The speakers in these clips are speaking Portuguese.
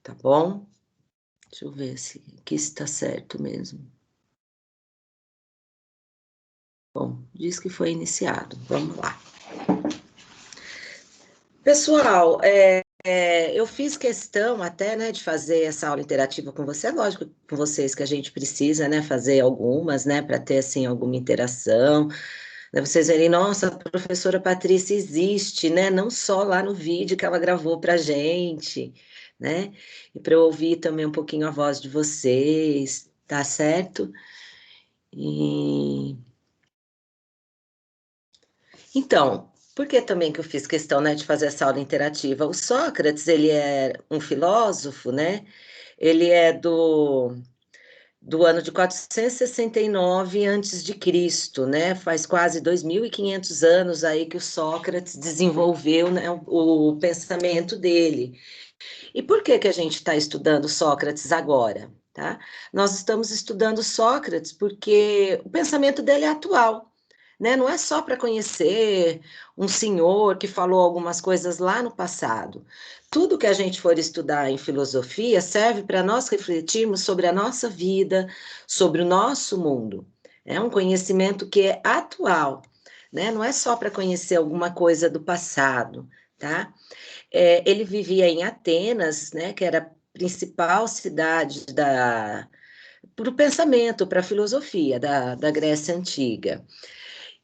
tá bom? Deixa eu ver se aqui está certo mesmo. Bom, diz que foi iniciado. Vamos lá. Pessoal, eu fiz questão até, né, de fazer essa aula interativa com você. É lógico com vocês que a gente precisa, né, fazer algumas, né, para ter, assim, alguma interação. Né, vocês verem, nossa, a professora Patrícia existe, né, não só lá no vídeo que ela gravou para a gente, né, e para eu ouvir também um pouquinho a voz de vocês, tá certo? E... Então, por que também que eu fiz questão, né, de fazer essa aula interativa? O Sócrates, ele é um filósofo, né? Ele é do ano de 469 antes de Cristo, né? Faz quase 2.500 anos aí que o Sócrates desenvolveu, né, o pensamento dele. E por que que a gente está estudando Sócrates agora, tá? Nós estamos estudando Sócrates porque o pensamento dele é atual, né? Não é só para conhecer um senhor que falou algumas coisas lá no passado. Tudo que a gente for estudar em filosofia serve para nós refletirmos sobre a nossa vida, sobre o nosso mundo. É um conhecimento que é atual, né? Não é só para conhecer alguma coisa do passado, tá? Ele vivia em Atenas, né? Que era a principal cidade para o pensamento, para a filosofia da Grécia Antiga.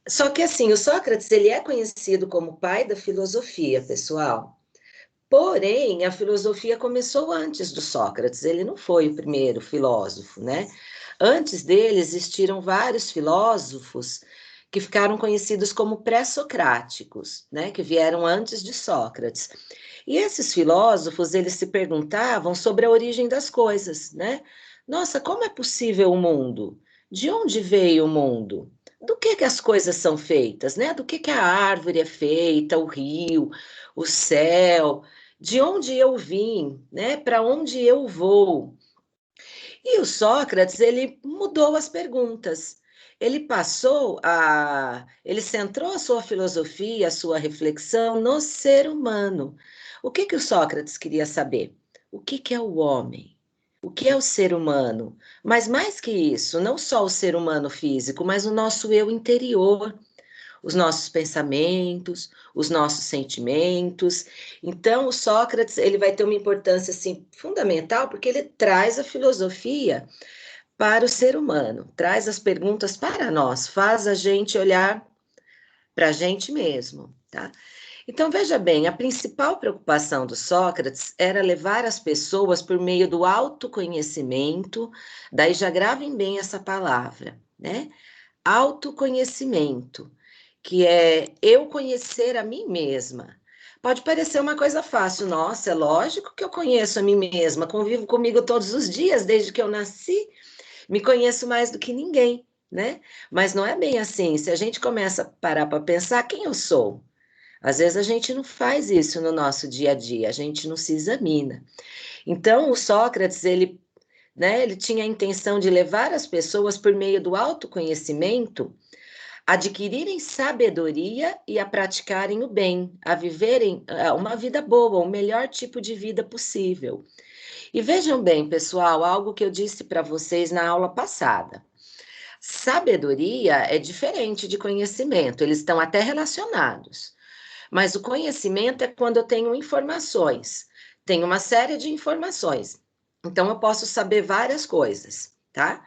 Só que assim, o Sócrates ele é conhecido como pai da filosofia, pessoal. Porém, a filosofia começou antes do Sócrates, ele não foi o primeiro filósofo, né? Antes dele existiram vários filósofos que ficaram conhecidos como pré-socráticos, né? Que vieram antes de Sócrates. E esses filósofos, eles se perguntavam sobre a origem das coisas, né? Nossa, como é possível o mundo? De onde veio o mundo? Do que as coisas são feitas, né? Do que a árvore é feita, o rio, o céu, de onde eu vim, né? Para onde eu vou? E o Sócrates, ele mudou as perguntas. Ele centrou a sua filosofia, a sua reflexão no ser humano. O que o Sócrates queria saber? O que é o homem? O que é o ser humano? Mas mais que isso, não só o ser humano físico, mas o nosso eu interior, os nossos pensamentos, os nossos sentimentos. Então, o Sócrates, ele vai ter uma importância assim fundamental, porque ele traz a filosofia para o ser humano, traz as perguntas para nós, faz a gente olhar para a gente mesmo, tá? Então, veja bem, a principal preocupação do Sócrates era levar as pessoas por meio do autoconhecimento, daí já gravem bem essa palavra, né? Autoconhecimento, que é eu conhecer a mim mesma. Pode parecer uma coisa fácil, nossa, é lógico que eu conheço a mim mesma, convivo comigo todos os dias, desde que eu nasci, me conheço mais do que ninguém, né? Mas não é bem assim. Se a gente começa a parar para pensar quem eu sou, às vezes a gente não faz isso no nosso dia a dia, a gente não se examina. Então, o Sócrates, ele tinha a intenção de levar as pessoas por meio do autoconhecimento adquirirem sabedoria e a praticarem o bem, a viverem uma vida boa, o melhor tipo de vida possível. E vejam bem, pessoal, algo que eu disse para vocês na aula passada. Sabedoria é diferente de conhecimento, eles estão até relacionados. Mas o conhecimento é quando eu tenho informações, tenho uma série de informações. Então eu posso saber várias coisas, tá?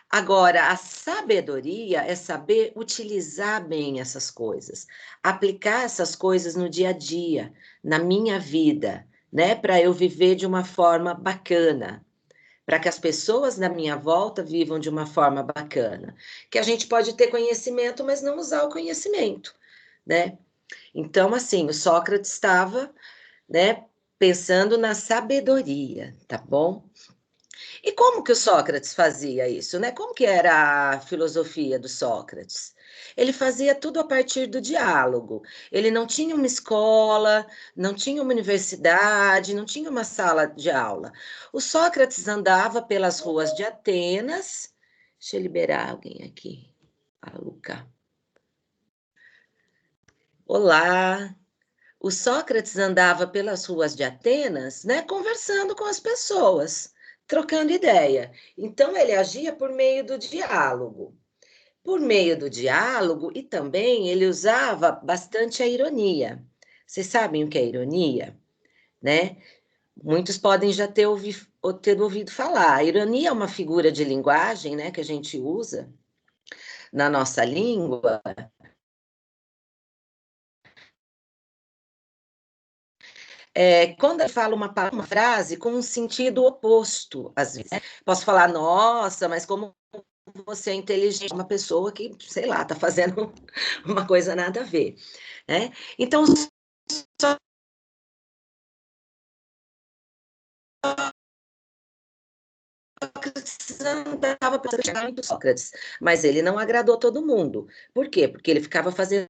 Agora, a sabedoria é saber utilizar bem essas coisas, aplicar essas coisas no dia a dia, na minha vida, né? Para eu viver de uma forma bacana, para que as pessoas na minha volta vivam de uma forma bacana. Que a gente pode ter conhecimento, mas não usar o conhecimento, né? Então, assim, o Sócrates estava, né, pensando na sabedoria, tá bom? E como que o Sócrates fazia isso, né? Como que era a filosofia do Sócrates? Ele fazia tudo a partir do diálogo. Ele não tinha uma escola, não tinha uma universidade, não tinha uma sala de aula. O Sócrates andava pelas ruas de Atenas. Deixa eu liberar alguém aqui. A Luca. Olá. O Sócrates andava pelas ruas de Atenas, né, conversando com as pessoas, trocando ideia. Então, ele agia por meio do diálogo. Por meio do diálogo, e também ele usava bastante a ironia. Vocês sabem o que é ironia, né? Muitos podem já ter ouvido falar. A ironia é uma figura de linguagem, né, que a gente usa na nossa língua. Quando eu falo uma frase com um sentido oposto, às vezes, né? Posso falar, nossa, mas como você é inteligente, uma pessoa que, sei lá, está fazendo uma coisa nada a ver, né? Então, Sócrates andava pensando muito Sócrates, mas ele não agradou todo mundo. Por quê? Porque ele ficava fazendo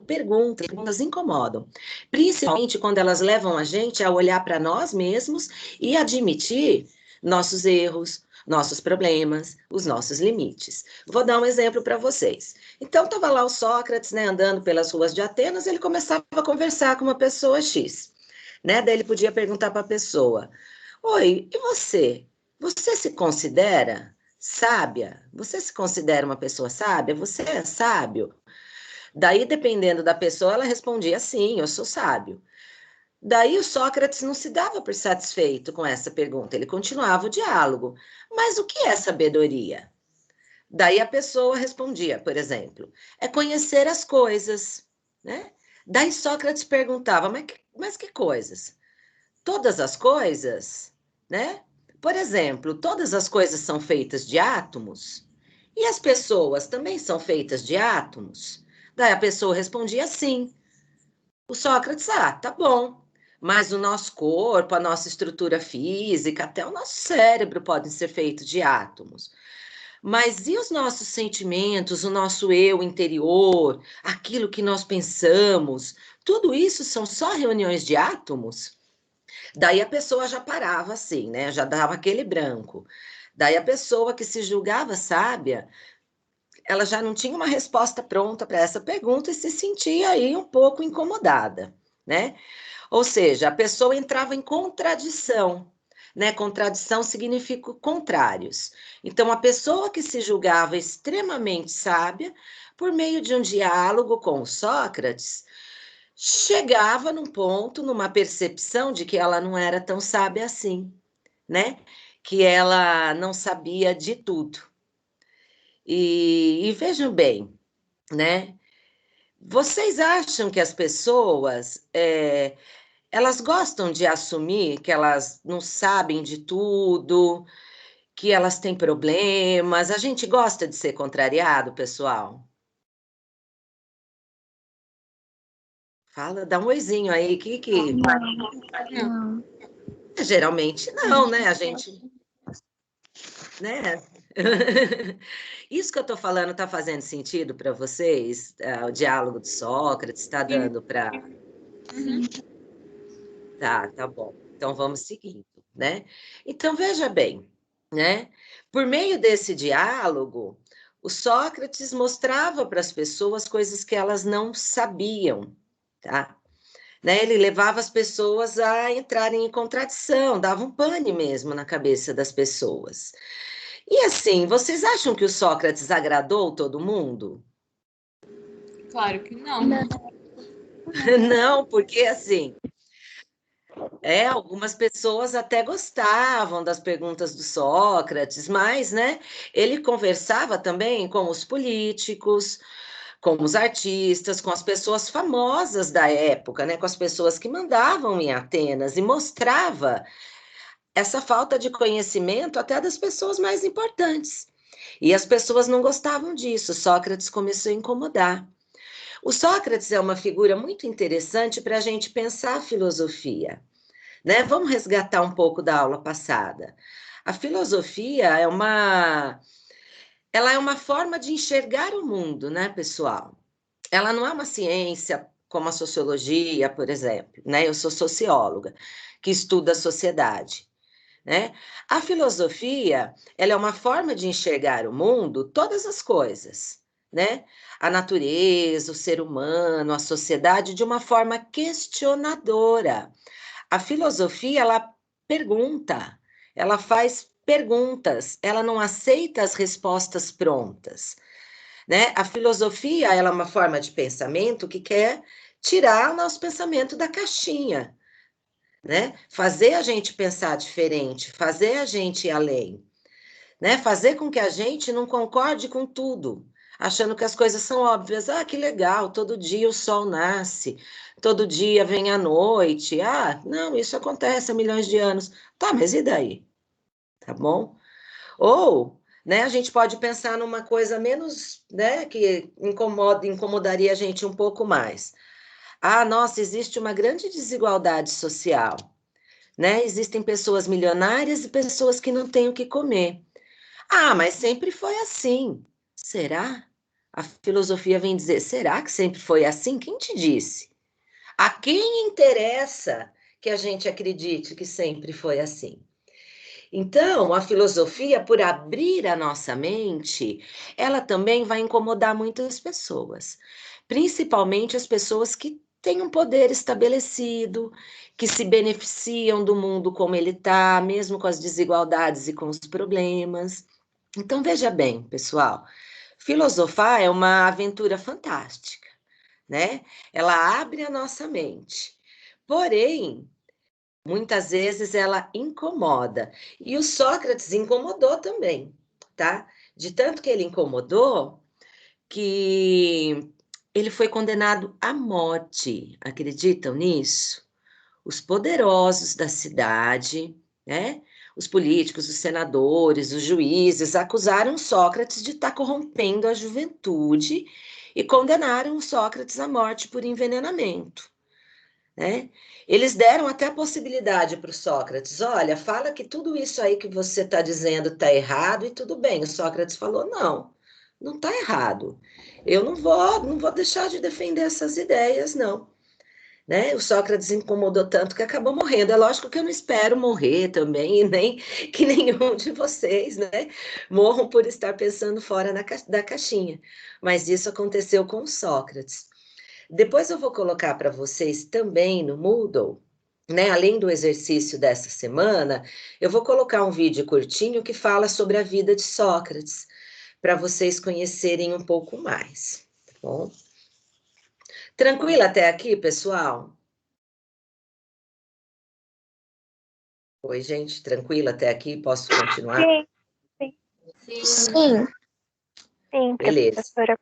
perguntas incomodam, principalmente quando elas levam a gente a olhar para nós mesmos e admitir nossos erros, nossos problemas, os nossos limites. Vou dar um exemplo para vocês. Então, estava lá o Sócrates, né, andando pelas ruas de Atenas, ele começava a conversar com uma pessoa X, né? Daí ele podia perguntar para a pessoa: Oi, e você? Você se considera sábia? Você se considera uma pessoa sábia? Você é sábio? Daí, dependendo da pessoa, ela respondia sim, eu sou sábio. Daí o Sócrates não se dava por satisfeito com essa pergunta, ele continuava o diálogo. Mas o que é sabedoria? Daí a pessoa respondia, por exemplo, é conhecer as coisas, né? Daí Sócrates perguntava, mas que coisas? Todas as coisas, né? Por exemplo, todas as coisas são feitas de átomos? E as pessoas também são feitas de átomos? Daí a pessoa respondia sim. O Sócrates, tá bom. Mas o nosso corpo, a nossa estrutura física, até o nosso cérebro podem ser feitos de átomos. Mas e os nossos sentimentos, o nosso eu interior, aquilo que nós pensamos? Tudo isso são só reuniões de átomos? Daí a pessoa já parava assim, né? Já dava aquele branco. Daí a pessoa que se julgava sábia, ela já não tinha uma resposta pronta para essa pergunta e se sentia aí um pouco incomodada, né? Ou seja, a pessoa entrava em contradição, né? Contradição significa contrários. Então, a pessoa que se julgava extremamente sábia, por meio de um diálogo com Sócrates, chegava num ponto, numa percepção de que ela não era tão sábia assim, né? Que ela não sabia de tudo. E vejam bem, né? Vocês acham que as pessoas elas gostam de assumir que elas não sabem de tudo, que elas têm problemas? A gente gosta de ser contrariado, pessoal? Fala, dá um oizinho aí, que Não. geralmente não, né? A gente, né? Isso que eu estou falando está fazendo sentido para vocês? O diálogo de Sócrates está dando para. Tá bom. Então vamos seguindo, né? Então veja bem, né? Por meio desse diálogo, o Sócrates mostrava para as pessoas coisas que elas não sabiam, tá? Né? Ele levava as pessoas a entrarem em contradição, dava um pane mesmo na cabeça das pessoas. E assim, vocês acham que o Sócrates agradou todo mundo? Claro que não. Não, porque assim, algumas pessoas até gostavam das perguntas do Sócrates, mas, né, ele conversava também com os políticos, com os artistas, com as pessoas famosas da época, né, com as pessoas que mandavam em Atenas e mostrava essa falta de conhecimento até das pessoas mais importantes. E as pessoas não gostavam disso. Sócrates começou a incomodar. O Sócrates é uma figura muito interessante para a gente pensar a filosofia, né? Vamos resgatar um pouco da aula passada. A filosofia ela é uma forma de enxergar o mundo, né, pessoal? Ela não é uma ciência como a sociologia, por exemplo, né? Eu sou socióloga, que estuda a sociedade, né? A filosofia, ela é uma forma de enxergar o mundo, todas as coisas, né? A natureza, o ser humano, a sociedade de uma forma questionadora. A filosofia, ela pergunta, ela faz perguntas, ela não aceita as respostas prontas, né? A filosofia, ela é uma forma de pensamento que quer tirar o nosso pensamento da caixinha, né? Fazer a gente pensar diferente, fazer a gente ir além, né? Fazer com que a gente não concorde com tudo, achando que as coisas são óbvias. Ah, que legal, todo dia o sol nasce, todo dia vem a noite. Ah, não, isso acontece há milhões de anos. Tá, mas e daí? Tá bom? Ou, né, a gente pode pensar numa coisa menos, né, que incomodaria a gente um pouco mais. Ah, nossa, existe uma grande desigualdade social, né? Existem pessoas milionárias e pessoas que não têm o que comer. Ah, mas sempre foi assim. Será? A filosofia vem dizer: será que sempre foi assim? Quem te disse? A quem interessa que a gente acredite que sempre foi assim? Então, a filosofia, por abrir a nossa mente, ela também vai incomodar muitas pessoas, principalmente as pessoas que têm um poder estabelecido, que se beneficiam do mundo como ele está, mesmo com as desigualdades e com os problemas. Então, veja bem, pessoal, filosofar é uma aventura fantástica, né? Ela abre a nossa mente. Porém, muitas vezes ela incomoda. E o Sócrates incomodou também, tá? De tanto que ele incomodou, que ele foi condenado à morte. Acreditam nisso? Os poderosos da cidade, né? Os políticos, os senadores, os juízes acusaram Sócrates de estar corrompendo a juventude e condenaram Sócrates à morte por envenenamento, né? Eles deram até a possibilidade para o Sócrates: olha, fala que tudo isso aí que você está dizendo está errado e tudo bem. O Sócrates falou: não, não está errado. Eu não vou deixar de defender essas ideias, não. Né? O Sócrates incomodou tanto que acabou morrendo. É lógico que eu não espero morrer também, e nem que nenhum de vocês, né, morram por estar pensando fora da caixinha. Mas isso aconteceu com Sócrates. Depois eu vou colocar para vocês também no Moodle, né? Além do exercício dessa semana, eu vou colocar um vídeo curtinho que fala sobre a vida de Sócrates, para vocês conhecerem um pouco mais, tá bom? Tranquilo até aqui, pessoal? Oi, gente, tranquilo até aqui? Posso continuar? Sim, sim. Sim. Sim, sim, Beleza. professora.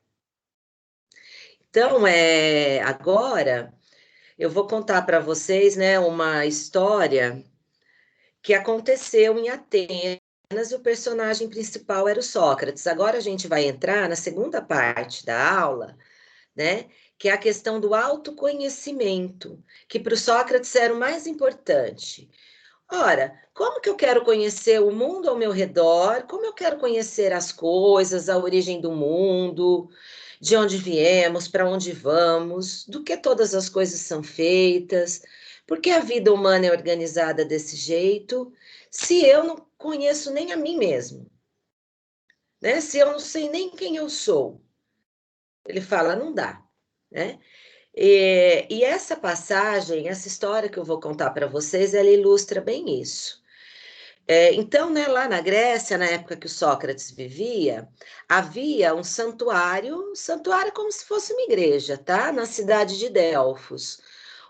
Então, agora eu vou contar para vocês, né, uma história que aconteceu em Atenas e o personagem principal era o Sócrates. Agora a gente vai entrar na segunda parte da aula, né? Que é a questão do autoconhecimento, que para o Sócrates era o mais importante. Ora, como que eu quero conhecer o mundo ao meu redor? Como eu quero conhecer as coisas, a origem do mundo, de onde viemos, para onde vamos, do que todas as coisas são feitas, por que a vida humana é organizada desse jeito, se eu não conheço nem a mim mesmo, né? Se eu não sei nem quem eu sou. Ele fala, não dá, né? E essa passagem, essa história que eu vou contar para vocês, ela ilustra bem isso. Então, né, lá na Grécia, na época que o Sócrates vivia, havia um santuário como se fosse uma igreja, tá? Na cidade de Delfos,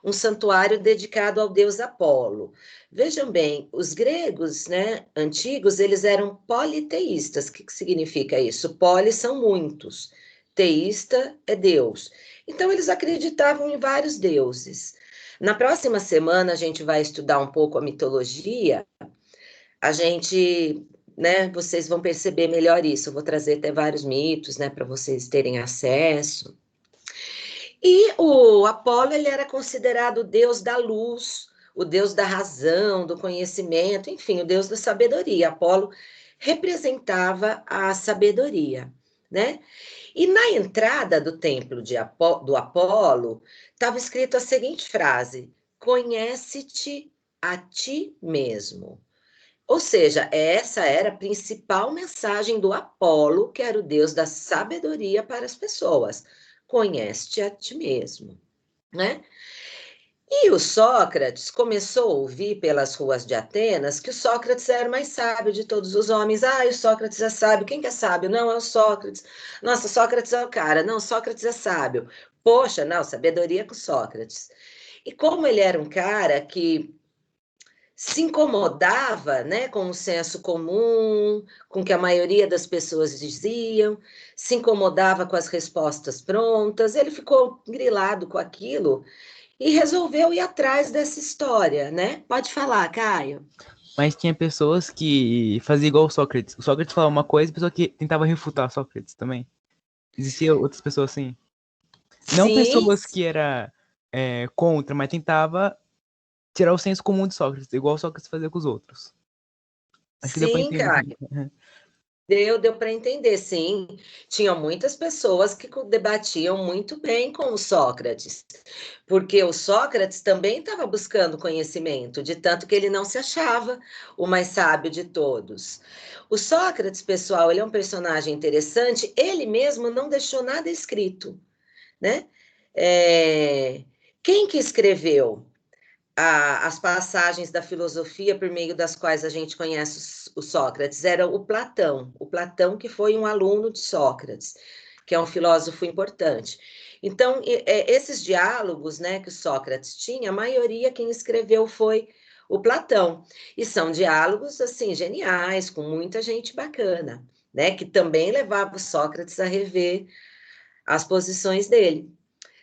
um santuário dedicado ao deus Apolo. Vejam bem, os gregos, né, antigos, eles eram politeístas. O que significa isso? Poli são muitos, teísta é Deus. Então, eles acreditavam em vários deuses. Na próxima semana, a gente vai estudar um pouco a mitologia. A gente, né, vocês vão perceber melhor isso. Eu vou trazer até vários mitos, né, para vocês terem acesso. E o Apolo, ele era considerado o deus da luz, o deus da razão, do conhecimento, enfim, o deus da sabedoria. Apolo representava a sabedoria, né? E na entrada do templo do Apolo, estava escrito a seguinte frase: conhece-te a ti mesmo. Ou seja, essa era a principal mensagem do Apolo, que era o deus da sabedoria para as pessoas. Conhece-te a ti mesmo, né? E o Sócrates começou a ouvir pelas ruas de Atenas que o Sócrates era o mais sábio de todos os homens. Ah, o Sócrates é sábio. Quem que é sábio? Não, é o Sócrates. Nossa, Sócrates é o cara. Não, Sócrates é sábio. Poxa, não, sabedoria com Sócrates. E como ele era um cara que se incomodava, né, com o senso comum, com o que a maioria das pessoas diziam, se incomodava com as respostas prontas, ele ficou grilado com aquilo e resolveu ir atrás dessa história, né? Pode falar, Caio. Mas tinha pessoas que faziam igual o Sócrates. O Sócrates falava uma coisa, a pessoa que tentava refutar o Sócrates também. Existia outras pessoas assim. Não Sim, pessoas que era contra, mas tentava tirar o senso comum de Sócrates, igual o Sócrates fazia com os outros. Acho que deu pra sim, entender. Caio. Deu para entender, sim. Tinha muitas pessoas que debatiam muito bem com o Sócrates, porque o Sócrates também estava buscando conhecimento, de tanto que ele não se achava o mais sábio de todos. O Sócrates, pessoal, ele é um personagem interessante, ele mesmo não deixou nada escrito, né? É, Quem que escreveu as passagens da filosofia por meio das quais a gente conhece o Sócrates? Era o Platão que foi um aluno de Sócrates, que é um filósofo importante. Então, esses diálogos, né, que o Sócrates tinha, a maioria quem escreveu foi o Platão. E são diálogos, assim, geniais, com muita gente bacana, né, que também levava o Sócrates a rever as posições dele,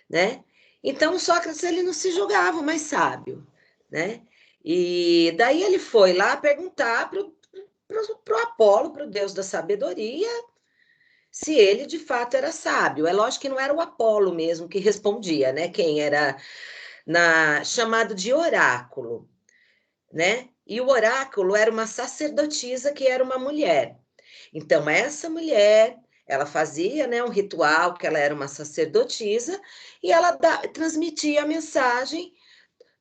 né? Então, Sócrates, ele não se julgava mais sábio, né? E daí ele foi lá perguntar para o Apolo, para o deus da sabedoria, se ele de fato era sábio. É lógico que não era o Apolo mesmo que respondia, né? Quem era chamado de oráculo, né? E o oráculo era uma sacerdotisa que era uma mulher. Então, essa mulher, ela fazia, né, um ritual, que ela era uma sacerdotisa, e ela transmitia a mensagem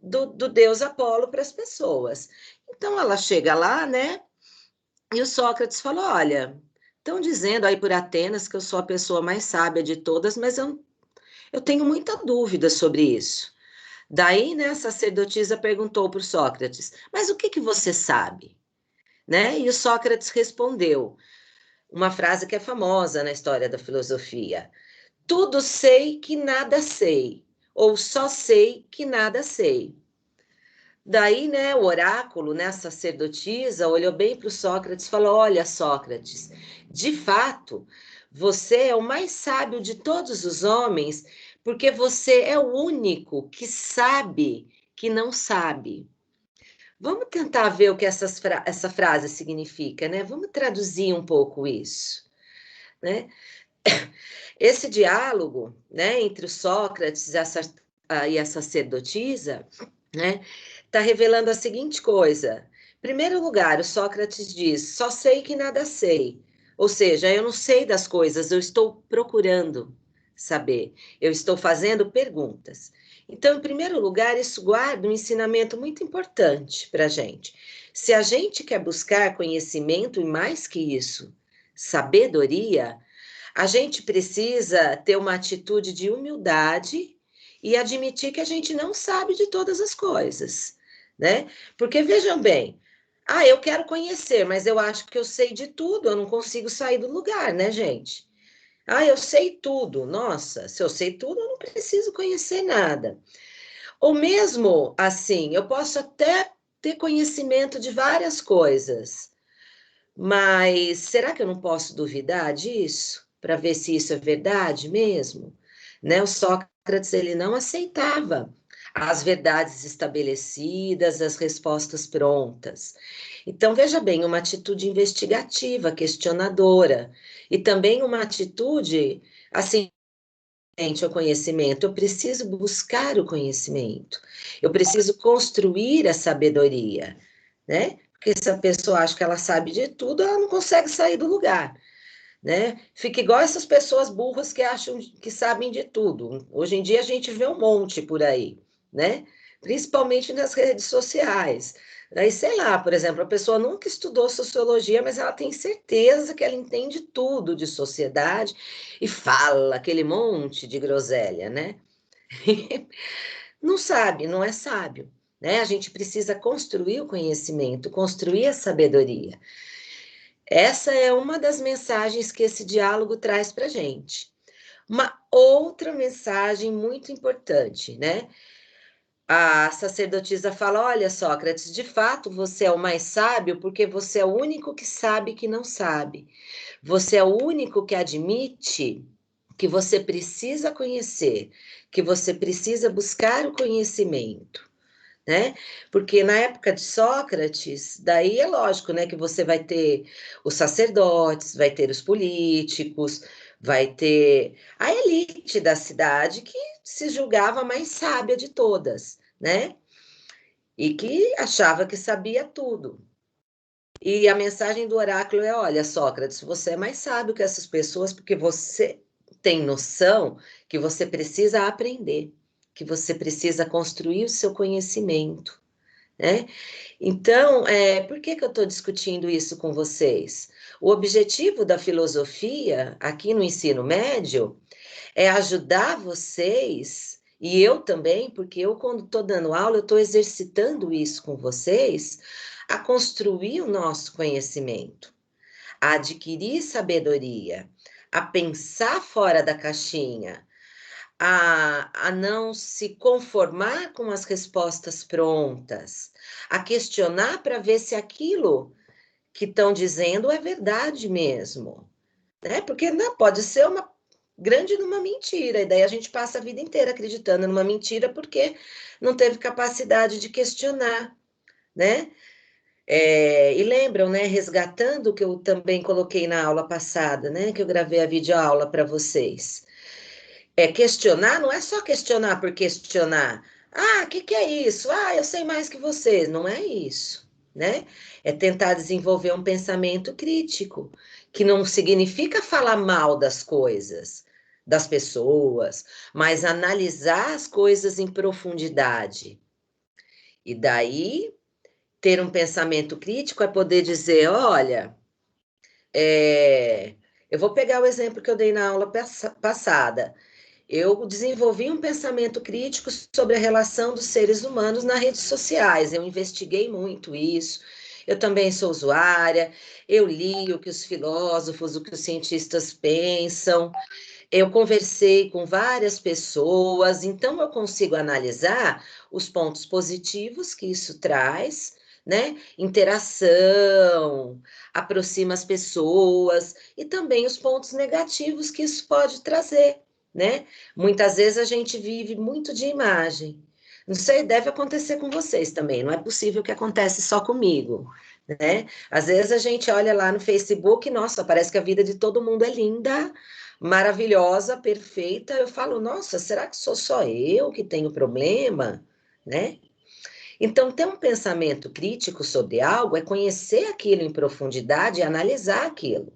do deus Apolo para as pessoas. Então, ela chega lá, né, e o Sócrates falou, olha, estão dizendo aí por Atenas que eu sou a pessoa mais sábia de todas, mas eu tenho muita dúvida sobre isso. Daí, né, a sacerdotisa perguntou para o Sócrates, mas o que que você sabe? Né? E o Sócrates respondeu, uma frase que é famosa na história da filosofia: tudo sei que nada sei, ou só sei que nada sei. Daí, né, o oráculo, né, a sacerdotisa, olhou bem para o Sócrates e falou: olha, Sócrates, de fato, você é o mais sábio de todos os homens, porque você é o único que sabe que não sabe. Vamos tentar ver o que essa frase significa, né? Vamos traduzir um pouco isso, né? Esse diálogo, né, entre o Sócrates e a sacerdotisa, né, está revelando a seguinte coisa. Em primeiro lugar, o Sócrates diz: só sei que nada sei. Ou seja, eu não sei das coisas, eu estou procurando saber, eu estou fazendo perguntas. Então, em primeiro lugar, isso guarda um ensinamento muito importante para a gente. Se a gente quer buscar conhecimento e mais que isso, sabedoria, a gente precisa ter uma atitude de humildade e admitir que a gente não sabe de todas as coisas, né? Porque vejam bem, eu quero conhecer, mas eu acho que eu sei de tudo, eu não consigo sair do lugar, né, gente? Eu sei tudo. Nossa, se eu sei tudo, eu não preciso conhecer nada. Ou mesmo assim, eu posso até ter conhecimento de várias coisas, mas será que eu não posso duvidar disso para ver se isso é verdade mesmo? Né? O Sócrates ele não aceitava as verdades estabelecidas, as respostas prontas. Então veja bem, uma atitude investigativa, questionadora, e também uma atitude assim ao conhecimento. Eu preciso buscar o conhecimento. Eu preciso construir a sabedoria, né? Porque se a pessoa acha que ela sabe de tudo, ela não consegue sair do lugar, né? Fica igual essas pessoas burras que acham que sabem de tudo. Hoje em dia a gente vê um monte por aí, né? principalmente nas redes sociais. Daí, sei lá, por exemplo, a pessoa nunca estudou sociologia, mas ela tem certeza que ela entende tudo de sociedade e fala aquele monte de groselha, né? Não sabe, não é sábio, né? A gente precisa construir o conhecimento, construir a sabedoria. Essa é uma das mensagens que esse diálogo traz para a gente. Uma outra mensagem muito importante, né? A sacerdotisa fala: olha, Sócrates, de fato você é o mais sábio porque você é o único que sabe que não sabe. Você é o único que admite que você precisa conhecer, que você precisa buscar o conhecimento, né? Porque na época de Sócrates, daí é lógico, né, que você vai ter os sacerdotes, vai ter os políticos, vai ter a elite da cidade que se julgava mais sábia de todas, né? E que achava que sabia tudo. E a mensagem do oráculo é: olha, Sócrates, você é mais sábio que essas pessoas porque você tem noção que você precisa aprender, que você precisa construir o seu conhecimento, né? Então, por que eu estou discutindo isso com vocês? O objetivo da filosofia, aqui no ensino médio, é ajudar vocês, e eu também, porque eu, quando estou dando aula, eu estou exercitando isso com vocês, a construir o nosso conhecimento, a adquirir sabedoria, a pensar fora da caixinha, a não se conformar com as respostas prontas, a questionar para ver se aquilo que estão dizendo é verdade mesmo, né? Porque não, pode ser uma grande numa mentira, e daí a gente passa a vida inteira acreditando numa mentira porque não teve capacidade de questionar, né? E lembram, né? Resgatando o que eu também coloquei na aula passada, né? Que eu gravei a videoaula para vocês. Questionar não é só questionar por questionar. Ah, o que é isso? Ah, eu sei mais que vocês. Não é isso, né? É tentar desenvolver um pensamento crítico, que não significa falar mal das coisas, das pessoas, mas analisar as coisas em profundidade. E daí, ter um pensamento crítico é poder dizer: olha, eu vou pegar o exemplo que eu dei na aula passada. Eu desenvolvi um pensamento crítico sobre a relação dos seres humanos nas redes sociais. Eu investiguei muito isso. Eu também sou usuária. Eu li o que os filósofos, o que os cientistas pensam. Eu conversei com várias pessoas. Então, eu consigo analisar os pontos positivos que isso traz, né? Interação, aproxima as pessoas, e também os pontos negativos que isso pode trazer, né? Muitas vezes a gente vive muito de imagem. Não sei, deve acontecer com vocês também, não é possível que aconteça só comigo, né? Às vezes a gente olha lá no Facebook, nossa, parece que a vida de todo mundo é linda, maravilhosa, perfeita. Eu falo, nossa, será que sou só eu que tenho problema, né? Então, ter um pensamento crítico sobre algo é conhecer aquilo em profundidade e analisar aquilo.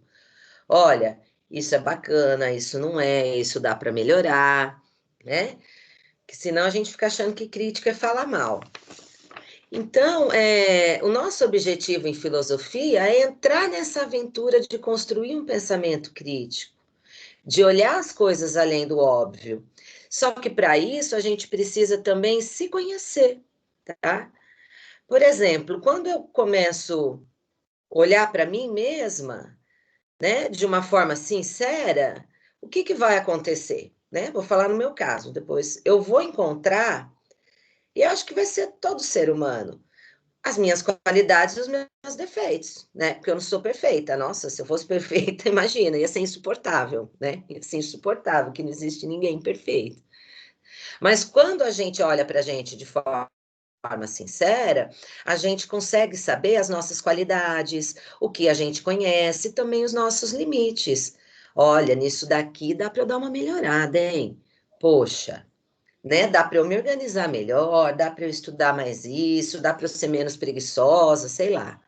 Olha, isso é bacana, isso não é, isso dá para melhorar, né? Que senão a gente fica achando que crítica é falar mal. Então, o nosso objetivo em filosofia é entrar nessa aventura de construir um pensamento crítico, de olhar as coisas além do óbvio. Só que para isso a gente precisa também se conhecer, tá? Por exemplo, quando eu começo a olhar para mim mesma, né, de uma forma sincera, o que vai acontecer, né? Vou falar no meu caso, depois eu vou encontrar, e eu acho que vai ser todo ser humano, as minhas qualidades e os meus defeitos, né? Porque eu não sou perfeita. Nossa, se eu fosse perfeita, imagina, ia ser insuportável, né? Ia ser insuportável, que não existe ninguém perfeito. Mas quando a gente olha para a gente de forma sincera, a gente consegue saber as nossas qualidades, o que a gente conhece, e também os nossos limites. Olha, nisso daqui dá para eu dar uma melhorada, hein? Poxa, né? Dá para eu me organizar melhor, dá para eu estudar mais isso, dá para eu ser menos preguiçosa, sei lá,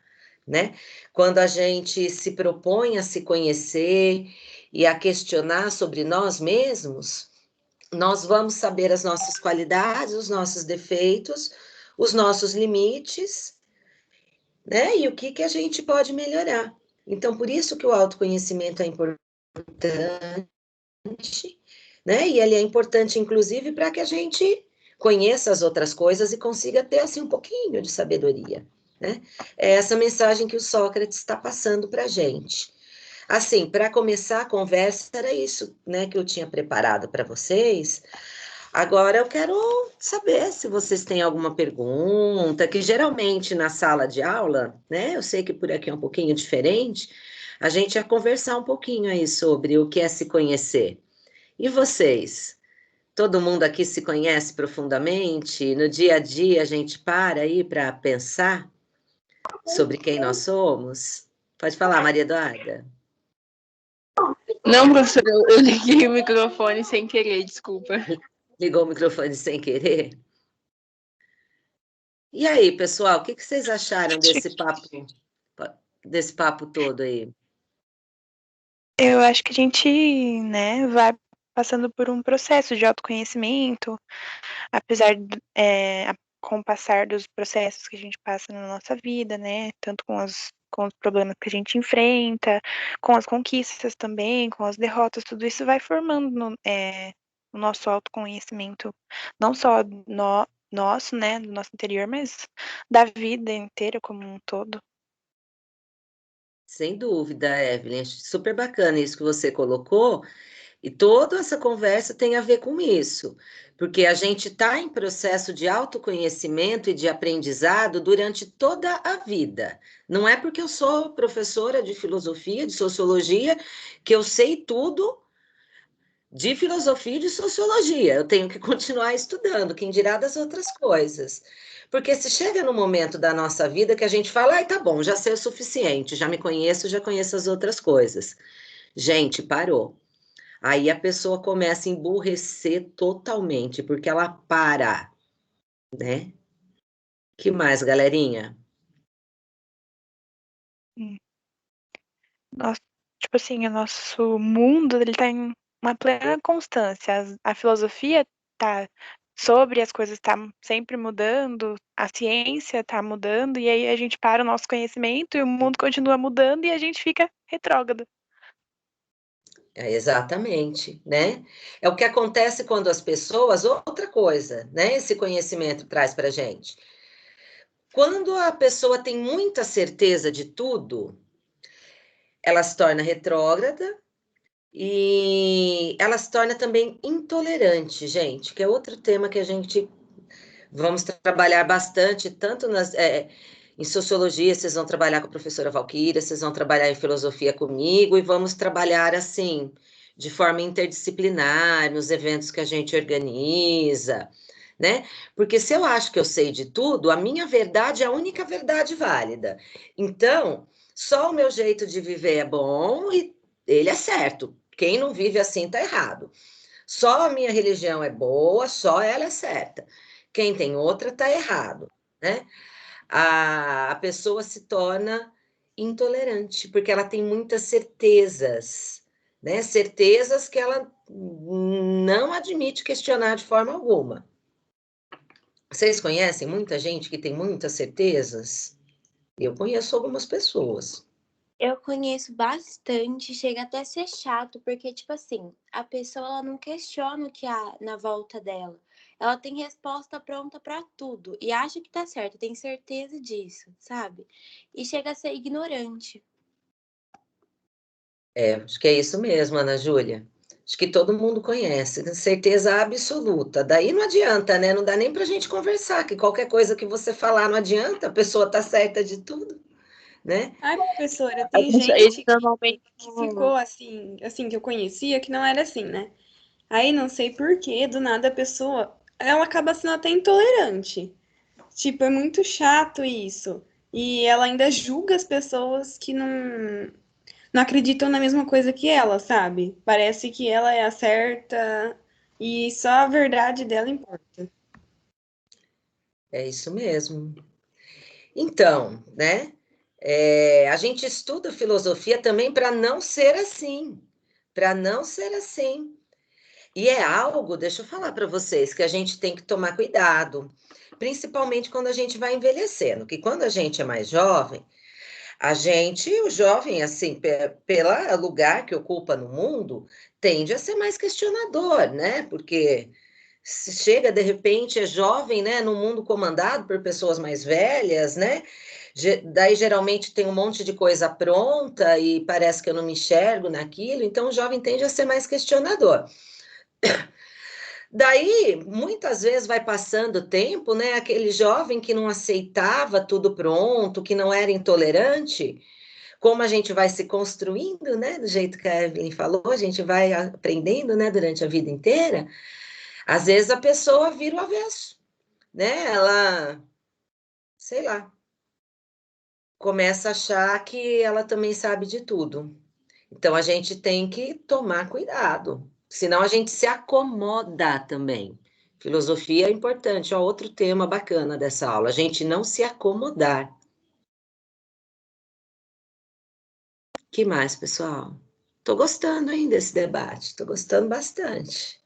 né? Quando a gente se propõe a se conhecer e a questionar sobre nós mesmos, nós vamos saber as nossas qualidades, os nossos defeitos, os nossos limites, né? E o que a gente pode melhorar. Então, por isso que o autoconhecimento é importante, né? E ele é importante, inclusive, para que a gente conheça as outras coisas e consiga ter, assim, um pouquinho de sabedoria, né? É essa mensagem que o Sócrates está passando para a gente. Assim, para começar a conversa, era isso, né, que eu tinha preparado para vocês. Agora eu quero saber se vocês têm alguma pergunta, que geralmente na sala de aula, né, eu sei que por aqui é um pouquinho diferente, a gente ia conversar um pouquinho aí sobre o que é se conhecer. E vocês? Todo mundo aqui se conhece profundamente? No dia a dia a gente para aí para pensar sobre quem nós somos? Pode falar, Maria Eduarda. Não, professora, eu liguei o microfone sem querer, desculpa. Ligou o microfone sem querer? E aí, pessoal, o que vocês acharam desse papo todo aí? Eu acho que a gente, né, vai passando por um processo de autoconhecimento, apesar com o passar dos processos que a gente passa na nossa vida, né, tanto com os problemas que a gente enfrenta, com as conquistas também, com as derrotas, tudo isso vai formando o nosso autoconhecimento, não só nosso, né, do nosso interior, mas da vida inteira como um todo. Sem dúvida, Evelyn, super bacana isso que você colocou, e toda essa conversa tem a ver com isso, porque a gente está em processo de autoconhecimento e de aprendizado durante toda a vida. Não é porque eu sou professora de filosofia, de sociologia, que eu sei tudo de filosofia e de sociologia. Eu tenho que continuar estudando, quem dirá das outras coisas. Porque se chega no momento da nossa vida que a gente fala, ai, tá bom, já sei o suficiente, já me conheço, já conheço as outras coisas. Gente, parou. Aí a pessoa começa a emburrecer totalmente, porque ela para, né? Que mais, galerinha? Nosso, tipo assim, o nosso mundo, ele tá em uma plena constância. A filosofia tá sobre, as coisas tá sempre mudando, a ciência tá mudando, e aí a gente para o nosso conhecimento e o mundo continua mudando e a gente fica retrógrado. É, exatamente, né? É o que acontece quando as pessoas, outra coisa, né? Esse conhecimento traz para gente. Quando a pessoa tem muita certeza de tudo, ela se torna retrógrada e ela se torna também intolerante, gente, que é outro tema que a gente vamos trabalhar bastante, tanto em sociologia, vocês vão trabalhar com a professora Valquíria, vocês vão trabalhar em filosofia comigo, e vamos trabalhar assim, de forma interdisciplinar, nos eventos que a gente organiza, né? Porque se eu acho que eu sei de tudo, a minha verdade é a única verdade válida. Então, só o meu jeito de viver é bom e ele é certo. Quem não vive assim está errado. Só a minha religião é boa, só ela é certa. Quem tem outra está errado, né? A pessoa se torna intolerante, porque ela tem muitas certezas, né? Certezas que ela não admite questionar de forma alguma. Vocês conhecem muita gente que tem muitas certezas? Eu conheço algumas pessoas. Eu conheço bastante, chega até a ser chato, porque, tipo assim, a pessoa ela não questiona o que há na volta dela. Ela tem resposta pronta pra tudo e acha que tá certo, tem certeza disso, sabe? E chega a ser ignorante. Acho que é isso mesmo, Ana Júlia. Acho que todo mundo conhece, com certeza absoluta. Daí não adianta, né? Não dá nem para a gente conversar, que qualquer coisa que você falar não adianta, a pessoa tá certa de tudo, né? Ai, professora, tem Isso gente normalmente que ficou assim, que eu conhecia, que não era assim, né? Aí não sei por que, do nada a pessoa, ela acaba sendo até intolerante. Tipo, é muito chato isso. E ela ainda julga as pessoas que não acreditam na mesma coisa que ela, sabe? Parece que ela é a certa e só a verdade dela importa. É isso mesmo. Então, né? A gente estuda filosofia também para não ser assim, para não ser assim. E é algo, deixa eu falar para vocês, que a gente tem que tomar cuidado, principalmente quando a gente vai envelhecendo, que quando a gente é mais jovem, o jovem, assim, pelo lugar que ocupa no mundo, tende a ser mais questionador, né? Porque se chega, de repente, é jovem, né, num mundo comandado por pessoas mais velhas, né? Daí, geralmente, tem um monte de coisa pronta e parece que eu não me enxergo naquilo, então o jovem tende a ser mais questionador. Daí, muitas vezes vai passando o tempo, né? Aquele jovem que não aceitava tudo pronto, que não era intolerante, como a gente vai se construindo, né? Do jeito que a Evelyn falou, a gente vai aprendendo, né? Durante a vida inteira. Às vezes a pessoa vira o avesso, né? Ela, sei lá, começa a achar que ela também sabe de tudo. Então a gente tem que tomar cuidado, senão a gente se acomoda também. Filosofia é importante, ó, outro tema bacana dessa aula, a gente não se acomodar. Que mais, pessoal? Tô gostando, hein, desse debate, tô gostando bastante.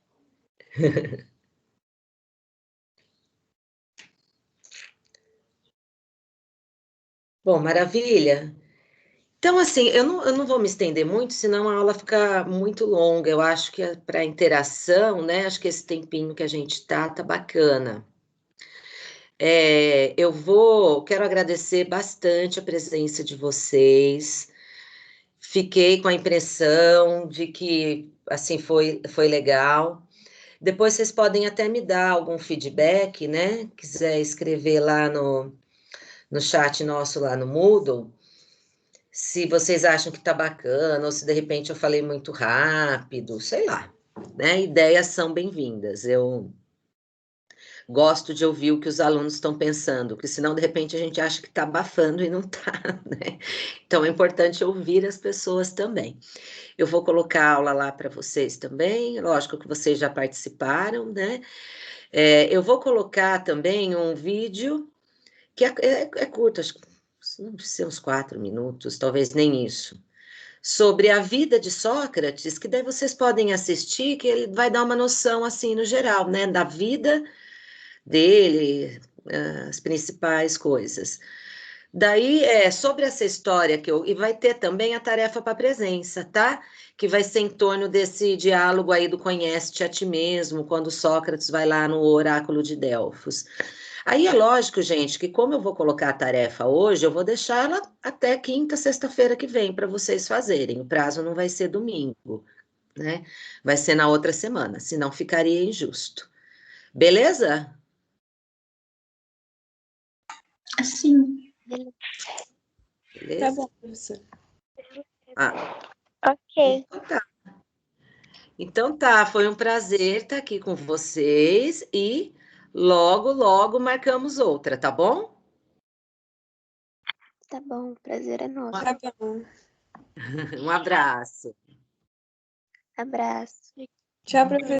Bom, maravilha. Então, assim, eu não vou me estender muito, senão a aula fica muito longa. Eu acho que para interação, né? Acho que esse tempinho que a gente tá bacana. Quero agradecer bastante a presença de vocês. Fiquei com a impressão de que, assim, foi legal. Depois vocês podem até me dar algum feedback, né? Quiser escrever lá no chat nosso lá no Moodle, se vocês acham que tá bacana, ou se de repente eu falei muito rápido, sei lá, né? Ideias são bem-vindas. Eu gosto de ouvir o que os alunos estão pensando, porque senão de repente a gente acha que está abafando e não está, né? Então é importante ouvir as pessoas também. Eu vou colocar a aula lá para vocês também, lógico que vocês já participaram, né? Eu vou colocar também um vídeo que é curto, acho que não precisa ser uns 4 minutos, talvez nem isso, sobre a vida de Sócrates, que daí vocês podem assistir, que ele vai dar uma noção, assim, no geral, né, da vida dele, as principais coisas. Daí, sobre essa história e vai ter também a tarefa para presença, tá? Que vai ser em torno desse diálogo aí do conhece-te a ti mesmo, quando Sócrates vai lá no oráculo de Delfos. Aí é lógico, gente, que como eu vou colocar a tarefa hoje, eu vou deixar ela até quinta, sexta-feira que vem para vocês fazerem. O prazo não vai ser domingo, né? Vai ser na outra semana, senão ficaria injusto. Beleza? Sim. Tá Beleza? bom, professor. Ah, Ok. então tá. Então tá, foi um prazer estar aqui com vocês e logo, logo marcamos outra, tá bom? Tá bom, o prazer é nosso. Tá bom. Um abraço. Abraço. Tchau, professor.